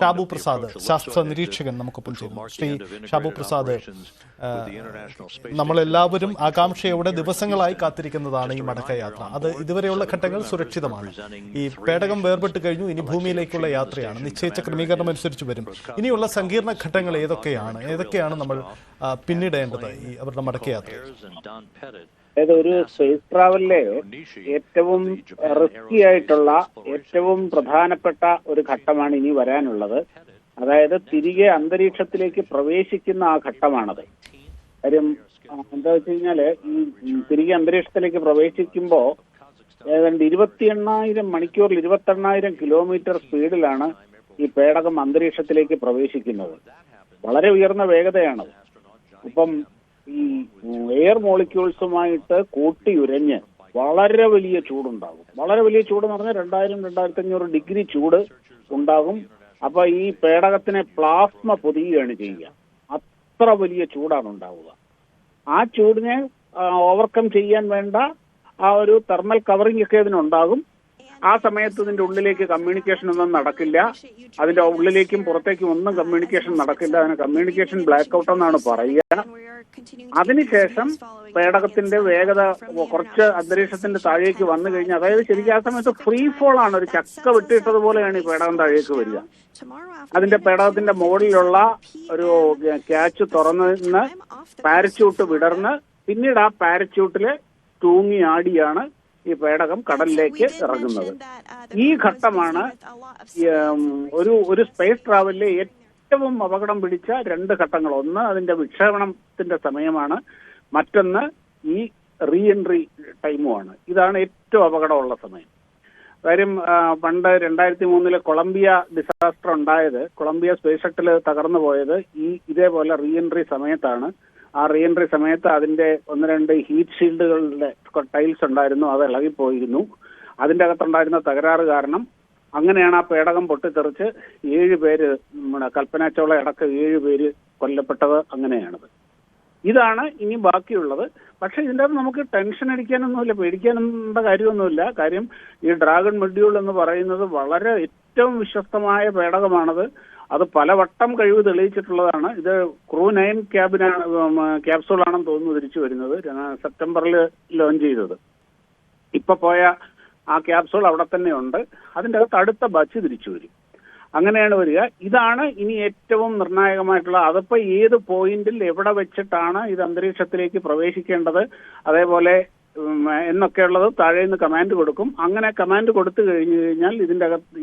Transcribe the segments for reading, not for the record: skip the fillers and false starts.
ഷാബു പ്രസാദ്, ശാസ്ത്ര നിരീക്ഷകൻ, നമുക്കൊപ്പം ചേരുന്നു. ശ്രീ ഷാബു പ്രസാദ്, നമ്മളെല്ലാവരും ആകാംക്ഷയോടെ ദിവസങ്ങളായി കാത്തിരിക്കുന്നതാണ് ഈ മടക്കയാത്ര. അത് ഇതുവരെയുള്ള ഘട്ടങ്ങൾ സുരക്ഷിതമാണ്. ഈ പേടകം വേർപെട്ട് കഴിഞ്ഞു, ഇനി ഭൂമിയിലേക്കുള്ള യാത്രയാണ്. നിശ്ചയിച്ച ക്രമീകരണം അനുസരിച്ച് വരും. ഇനിയുള്ള സങ്കീർണ ഘട്ടങ്ങൾ ഏതൊക്കെയാണ് നമ്മൾ പിന്നിടേണ്ടത് ഈ അവരുടെ മടക്കയാത്ര? അതായത് ഒരു സ്പേസ് ട്രാവലിലെ ഏറ്റവും റിസ്കി ആയിട്ടുള്ള ഏറ്റവും പ്രധാനപ്പെട്ട ഒരു ഘട്ടമാണ് ഇനി വരാനുള്ളത്. അതായത് തിരികെ അന്തരീക്ഷത്തിലേക്ക് പ്രവേശിക്കുന്ന ആ ഘട്ടമാണത്. കാര്യം എന്താ വെച്ച് കഴിഞ്ഞാല് ഈ തിരികെ അന്തരീക്ഷത്തിലേക്ക് പ്രവേശിക്കുമ്പോൾ ഏതാണ്ട് 28,000 മണിക്കൂറിൽ 28,000 കിലോമീറ്റർ സ്പീഡിലാണ് ഈ പേടകം അന്തരീക്ഷത്തിലേക്ക് പ്രവേശിക്കുന്നത്. വളരെ ഉയർന്ന വേഗതയാണത്. അപ്പം ഈ എയർ മോളിക്യൂൾസുമായിട്ട് കൂട്ടിയുരഞ്ഞ് വളരെ വലിയ ചൂടുണ്ടാകും. വളരെ വലിയ ചൂടെന്ന് പറഞ്ഞാൽ 2000-2500 ഡിഗ്രി ചൂട് ഉണ്ടാകും. അപ്പൊ ഈ പേടകത്തിനെ പ്ലാസ്മ പൊതിയുകയാണ് ചെയ്യുക. അത്ര വലിയ ചൂടാണ് ഉണ്ടാവുക. ആ ചൂടിനെ ഓവർകം ചെയ്യാൻ വേണ്ട ആ ഒരു തെർമൽ കവറിംഗ് ഒക്കെ ഇതിനുണ്ടാകും. ആ സമയത്ത് ഇതിന്റെ ഉള്ളിലേക്ക് കമ്മ്യൂണിക്കേഷൻ ഒന്നും നടക്കില്ല. അതിന്റെ ഉള്ളിലേക്കും പുറത്തേക്കും ഒന്നും കമ്മ്യൂണിക്കേഷൻ നടക്കില്ല. അതിന് കമ്മ്യൂണിക്കേഷൻ ബ്ലാക്ക് ഔട്ട് എന്നാണ് പറയുക. അതിനുശേഷം പേടകത്തിന്റെ വേഗത കുറച്ച് അന്തരീക്ഷത്തിന്റെ താഴേക്ക് വന്നു കഴിഞ്ഞാൽ, അതായത് ശരിക്കും ആ സമയത്ത് ഫ്രീ ഫോൾ ആണ്, ഒരു ചക്ക വിട്ടിട്ടതുപോലെയാണ് ഈ പേടകം താഴേക്ക് വരിക. അതിന്റെ പേടകത്തിന്റെ മുകളിലുള്ള ഒരു ക്യാച്ച് തുറന്ന് പാരച്യൂട്ട് വിടർന്ന് പിന്നീട് ആ പാരച്യൂട്ടില് തൂങ്ങി ആടിയാണ് ഈ പേടകം കടലിലേക്ക് ഇറങ്ങുന്നത്. ഈ ഘട്ടമാണ് ഒരു സ്പേസ് ട്രാവലിലെ ഏറ്റവും അപകടം പിടിച്ച 2 ഘട്ടങ്ങൾ. ഒന്ന് അതിന്റെ വിക്ഷേപണത്തിന്റെ സമയമാണ്, മറ്റൊന്ന് ഈ റീ എൻട്രി ടൈമുമാണ്. ഇതാണ് ഏറ്റവും അപകടമുള്ള സമയം. കാര്യം പണ്ട് 2003 കൊളംബിയ ഡിസാസ്റ്റർ ഉണ്ടായത്, കൊളംബിയ സ്പേസ് ഷട്ടിൽ തകർന്നു പോയത് ഇതേപോലെ റീ എൻട്രി സമയത്താണ്. ആ റീ എൻട്രി സമയത്ത് അതിന്റെ 1-2 ഹീറ്റ് ഷീൽഡുകളുടെ ടൈൽസ് ഉണ്ടായിരുന്നു, അത് ഇളകിപ്പോയിരുന്നു. അതിന്റെ അകത്തുണ്ടായിരുന്ന തകരാറ് കാരണം അങ്ങനെയാണ് ആ പേടകം പൊട്ടിത്തെറിച്ച് 7 പേര്, നമ്മുടെ കൽപ്പന ചൗള അടക്കം 7 പേര് കൊല്ലപ്പെട്ടത്. അങ്ങനെയാണത്. ഇതാണ് ഇനി ബാക്കിയുള്ളത്. പക്ഷെ ഇതിൻ്റെ അകത്ത് നമുക്ക് ടെൻഷൻ അടിക്കാനൊന്നുമില്ല, പേടിക്കാനുള്ള കാര്യമൊന്നുമില്ല. കാര്യം ഈ ഡ്രാഗൺ മൊഡ്യൂൾ എന്ന് പറയുന്നത് വളരെ ഏറ്റവും വിശ്വസ്തമായ പേടകമാണത്. അത് പലവട്ടം കഴിവ് തെളിയിച്ചിട്ടുള്ളതാണ്. ഇത് ക്രൂ 9 ക്യാപ്സൂളാണെന്ന് തോന്നുന്നു തിരിച്ചു വരുന്നത്. സെപ്റ്റംബറിൽ ലോഞ്ച് ചെയ്തത്. ഇപ്പൊ പോയ ആ ക്യാപ്സൂൾ അവിടെ തന്നെ ഉണ്ട്. അതിൻ്റെ അകത്ത് അടുത്ത ബാച്ച് തിരിച്ചു വരും. അങ്ങനെയാണ് വരിക. ഇതാണ് ഇനി ഏറ്റവും നിർണായകമായിട്ടുള്ള. അതിപ്പോ ഏത് പോയിന്റിൽ എവിടെ വെച്ചിട്ടാണ് ഇത് അന്തരീക്ഷത്തിലേക്ക് പ്രവേശിക്കേണ്ടത്, അതേപോലെ എന്നൊക്കെയുള്ളത് താഴെ നിന്ന് കമാൻഡ് കൊടുക്കും. അങ്ങനെ കമാൻഡ് കൊടുത്തു കഴിഞ്ഞു കഴിഞ്ഞാൽ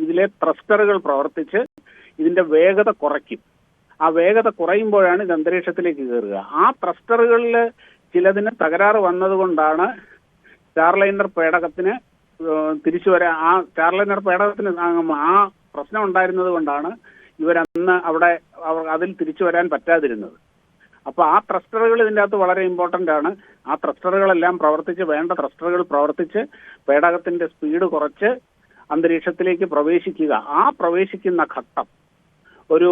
ഇതിലെ ത്രസ്റ്ററുകൾ പ്രവർത്തിച്ച് ഇതിന്റെ വേഗത കുറയ്ക്കും. ആ വേഗത കുറയുമ്പോഴാണ് ഇത് അന്തരീക്ഷത്തിലേക്ക് കയറുക. ആ ത്രസ്റ്ററുകളിൽ ചിലതിന് തകരാറ് വന്നതുകൊണ്ടാണ് സ്റ്റാർലൈനർ പേടകത്തിന് തിരിച്ചു വരാൻ, ആ സ്റ്റാർലൈനർ പേടകത്തിന് ആ പ്രശ്നം ഉണ്ടായിരുന്നത് കൊണ്ടാണ് ഇവരന്ന് അതിൽ തിരിച്ചു വരാൻ പറ്റാതിരുന്നത്. അപ്പൊ ആ ത്രസ്റ്ററുകൾ ഇതിൻ്റെ അകത്ത് വളരെ ഇമ്പോർട്ടന്റ് ആണ്. ആ ത്രസ്റ്ററുകളെല്ലാം വേണ്ട ത്രസ്റ്ററുകൾ പ്രവർത്തിച്ച് പേടകത്തിന്റെ സ്പീഡ് കുറച്ച് അന്തരീക്ഷത്തിലേക്ക് പ്രവേശിക്കുക. ആ പ്രവേശിക്കുന്ന ഘട്ടം ഒരു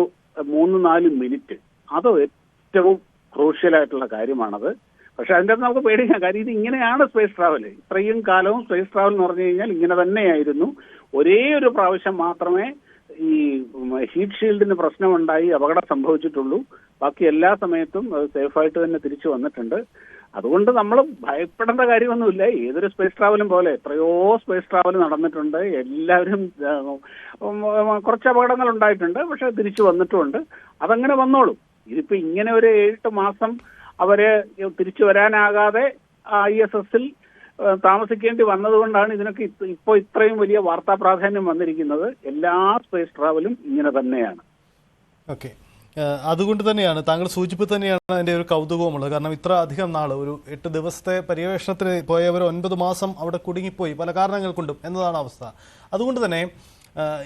3-4 മിനിറ്റ്, അത് ഏറ്റവും ക്രൂഷ്യലായിട്ടുള്ള കാര്യമാണത്. പക്ഷെ അതിൻ്റെ അകത്ത് നമുക്ക് പേടിക്കാം. കാര്യം ഇത് ഇങ്ങനെയാണ് സ്പേസ് ട്രാവൽ. ഇത്രയും കാലവും സ്പേസ് ട്രാവൽ എന്ന് പറഞ്ഞു കഴിഞ്ഞാൽ ഇങ്ങനെ തന്നെയായിരുന്നു. ഒരേ ഒരു പ്രാവശ്യം മാത്രമേ ഈ ഹീറ്റ് ഷീൽഡിന് പ്രശ്നമുണ്ടായി അപകടം സംഭവിച്ചിട്ടുള്ളൂ. ബാക്കി എല്ലാ സമയത്തും അത് സേഫായിട്ട് തന്നെ തിരിച്ചു വന്നിട്ടുണ്ട്. അതുകൊണ്ട് നമ്മൾ ഭയപ്പെടേണ്ട കാര്യമൊന്നുമില്ല. ഏതൊരു സ്പേസ് ട്രാവലും പോലെ എത്രയോ സ്പേസ് ട്രാവൽ നടന്നിട്ടുണ്ട്. എല്ലാവരും കുറച്ച് അപകടങ്ങൾ ഉണ്ടായിട്ടുണ്ട്, പക്ഷെ തിരിച്ചു വന്നിട്ടുമുണ്ട്. അതങ്ങനെ വന്നോളും. ഇതിപ്പോ ഇങ്ങനെ ഒരു 7-8 മാസം അവര് തിരിച്ചു വരാനാകാതെ ISS-ൽ താമസിക്കേണ്ടി വന്നതുകൊണ്ടാണ് ഇതിനൊക്കെ ഇപ്പോൾ ഇത്രയും വലിയ വാർത്താ പ്രാധാന്യം വന്നിരിക്കുന്നത്. എല്ലാ സ്പേസ് ട്രാവലും ഇങ്ങനെ തന്നെയാണ്. ഓക്കെ, അതുകൊണ്ട് തന്നെയാണ് താങ്കൾ സൂചിപ്പിച്ച് തന്നെയാണ് അതിൻ്റെ ഒരു കൗതുകവുമുള്ളത്. കാരണം ഇത്ര അധികം നാൾ, ഒരു 8 ദിവസത്തെ പര്യവേഷണത്തിന് പോയവർ 9 മാസം അവിടെ കുടുങ്ങിപ്പോയി പല കാരണങ്ങൾ കൊണ്ടും എന്നതാണ് അവസ്ഥ. അതുകൊണ്ട് തന്നെ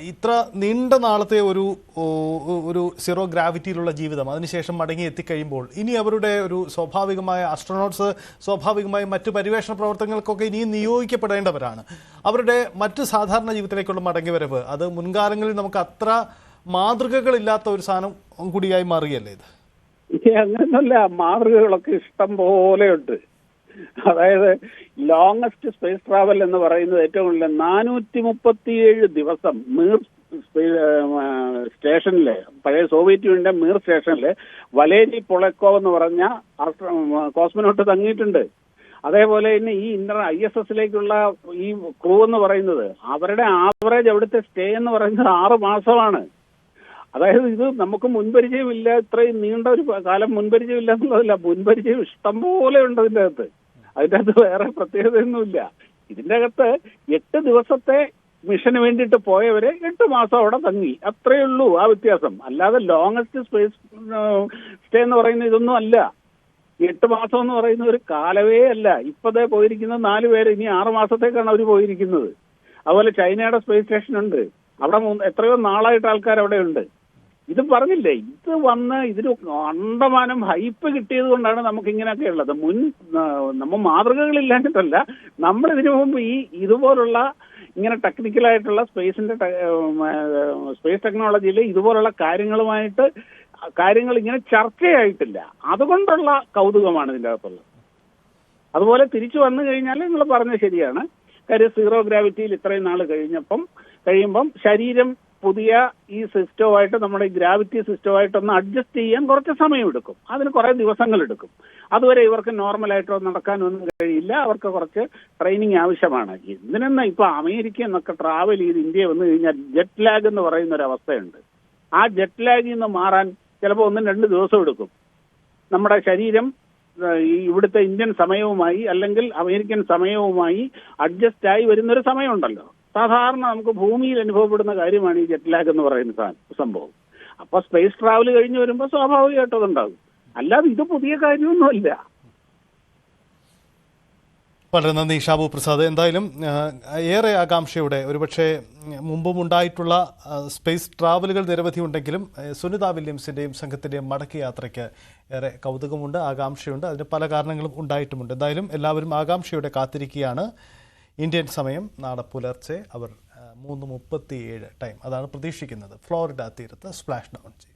ഇത്ര നീണ്ട നാളത്തെ ഒരു സീറോ ഗ്രാവിറ്റിയിലുള്ള ജീവിതം അതിനുശേഷം മടങ്ങി എത്തിക്കഴിയുമ്പോൾ ഇനി അവരുടെ ഒരു സ്വാഭാവികമായ ആസ്ട്രോനോട്ട്സ് സ്വാഭാവികമായും മറ്റു പര്യവേഷണ പ്രവർത്തനങ്ങൾക്കൊക്കെ ഇനിയും നിയോഗിക്കപ്പെടേണ്ടവരാണ്. അവരുടെ മറ്റ് സാധാരണ ജീവിതത്തിലേക്കുള്ള മടങ്ങിവരവ് അത് മുൻകാലങ്ങളിൽ നമുക്ക് അത്ര മാതൃകകളില്ലാത്ത ഒരു സാധനം കൂടിയായി മാറുകയല്ലേ ഇത്? അങ്ങനെയൊന്നുമല്ല, മാതൃകകളൊക്കെ ഇഷ്ടം പോലെയുണ്ട്. അതായത് ലോങ്ങസ്റ്റ് സ്പേസ് ട്രാവൽ എന്ന് പറയുന്നത് ഏറ്റവും കൂടുതൽ 437 ദിവസം സ്റ്റേഷനില്, പഴയ സോവിയറ്റ് യൂണിയന്റെ മിർ സ്റ്റേഷനില് വലേരി പൊളക്കോവ് എന്ന് പറഞ്ഞ കോസ്മോനോട്ട് തങ്ങിയിട്ടുണ്ട്. അതേപോലെ തന്നെ ഈ ISSലേക്കുള്ള ഈ ക്രൂ എന്ന് പറയുന്നത് അവരുടെ ആവറേജ് അവിടുത്തെ സ്റ്റേ എന്ന് പറയുന്നത് 6 മാസമാണ്. അതായത് ഇത് നമുക്ക് മുൻപരിചയമില്ല, ഇത്രയും നീണ്ട ഒരു കാലം മുൻപരിചയമില്ല എന്നുള്ളതല്ല, മുൻപരിചയം ഇഷ്ടം പോലെ ഉണ്ട് അതിൻ്റെ അകത്ത് വേറെ പ്രത്യേകതയൊന്നുമില്ല. ഇതിന്റെ അകത്ത് 8 ദിവസത്തെ മിഷന് വേണ്ടിയിട്ട് പോയവരെ 8 മാസം അവിടെ തങ്ങി, അത്രയേ ഉള്ളൂ ആ വ്യത്യാസം. അല്ലാതെ ലോങ്ങസ്റ്റ് സ്പേസ് സ്റ്റേ എന്ന് പറയുന്ന ഇതൊന്നും അല്ല. 8 മാസം എന്ന് പറയുന്ന ഒരു കാലവേ അല്ല. ഇപ്പതേ പോയിരിക്കുന്നത് 4 പേര്, ഇനി 6 മാസത്തേക്കാണ് അവർ പോയിരിക്കുന്നത്. അതുപോലെ ചൈനയുടെ സ്പേസ് സ്റ്റേഷൻ ഉണ്ട്, അവിടെ എത്രയോ നാളായിട്ട് ആൾക്കാർ അവിടെ ഉണ്ട്. ഇത് പറഞ്ഞില്ലേ, ഇത് വന്ന് ഇതിന് അണ്ടമാനം ഹൈപ്പ് കിട്ടിയത് കൊണ്ടാണ് നമുക്ക് ഇങ്ങനെയൊക്കെ ഉള്ളത്. നമ്മൾ മാതൃകകളില്ലാഞ്ഞിട്ടല്ല, നമ്മൾ ഇതിനു മുമ്പ് ഇതുപോലുള്ള ഇങ്ങനെ ടെക്നിക്കലായിട്ടുള്ള സ്പേസ് ടെക്നോളജിയിൽ ഇതുപോലുള്ള കാര്യങ്ങൾ ഇങ്ങനെ ചർച്ചയായിട്ടില്ല. അതുകൊണ്ടുള്ള കൗതുകമാണ് ഇതിൻ്റെ അകത്തുള്ളത്. അതുപോലെ തിരിച്ചു വന്നു കഴിഞ്ഞാൽ നിങ്ങൾ പറഞ്ഞത് ശരിയാണ്. കാര്യം സീറോ ഗ്രാവിറ്റിയിൽ ഇത്രയും നാൾ കഴിയുമ്പം ശരീരം പുതിയ ഈ സിസ്റ്റവുമായിട്ട്, നമ്മുടെ ഈ ഗ്രാവിറ്റി സിസ്റ്റവുമായിട്ടൊന്ന് അഡ്ജസ്റ്റ് ചെയ്യാൻ കുറച്ച് സമയമെടുക്കും. അതിന് കുറേ ദിവസങ്ങളെടുക്കും. അതുവരെ ഇവർക്ക് നോർമലായിട്ടോ നടക്കാനൊന്നും കഴിയില്ല. അവർക്ക് കുറച്ച് ട്രെയിനിങ് ആവശ്യമാണ്. എന്തിനെന്നാ ഇപ്പൊ അമേരിക്ക എന്നൊക്കെ ട്രാവൽ ചെയ്ത് ഇന്ത്യ വന്നു കഴിഞ്ഞാൽ ജെറ്റ് ലാഗ് എന്ന് പറയുന്ന ഒരു അവസ്ഥയുണ്ട്. ആ ജെറ്റ് ലാഗിൽ നിന്ന് മാറാൻ ചിലപ്പോൾ 1-2 ദിവസം എടുക്കും. നമ്മുടെ ശരീരം ഇവിടുത്തെ ഇന്ത്യൻ സമയവുമായി അല്ലെങ്കിൽ അമേരിക്കൻ സമയവുമായി അഡ്ജസ്റ്റ് ആയി വരുന്നൊരു സമയമുണ്ടല്ലോ. സാധാരണ നമുക്ക് ഭൂമിയിൽ അനുഭവപ്പെടുന്ന കാര്യമാണ് ഈ ജെറ്റ് ലാഗ് എന്ന് പറയുന്ന സംഭവം. അപ്പൊ സ്പേസ് ട്രാവൽ കഴിഞ്ഞ് വരുമ്പോൾ സ്വാഭാവികമായിട്ടും അതുണ്ടാകും. അല്ലാതെ ഇത് പുതിയ കാര്യമൊന്നുമല്ല. വളരെ നന്ദി ഷാബു പ്രസാദ്. എന്തായാലും ഏറെ ആകാംക്ഷയോടെ, ഒരുപക്ഷെ മുമ്പും ഉണ്ടായിട്ടുള്ള സ്പേസ് ട്രാവലുകൾ നിരവധി ഉണ്ടെങ്കിലും സുനിത വില്യംസിൻ്റെയും സംഘത്തിൻ്റെയും മടക്കി യാത്രയ്ക്ക് ഏറെ കൗതുകമുണ്ട്, ആകാംക്ഷയുണ്ട്. അതിന് പല കാരണങ്ങളും ഉണ്ടായിട്ടുമുണ്ട്. എന്തായാലും എല്ലാവരും ആകാംക്ഷയോടെ കാത്തിരിക്കുകയാണ്. ഇന്ത്യൻ സമയം നാളെ പുലർച്ചെ അവർ 3:37 ടൈം, അതാണ് പ്രതീക്ഷിക്കുന്നത്, ഫ്ലോറിഡ തീരത്ത് സ്പ്ലാഷ് ഡൗൺ ചെയ്യും.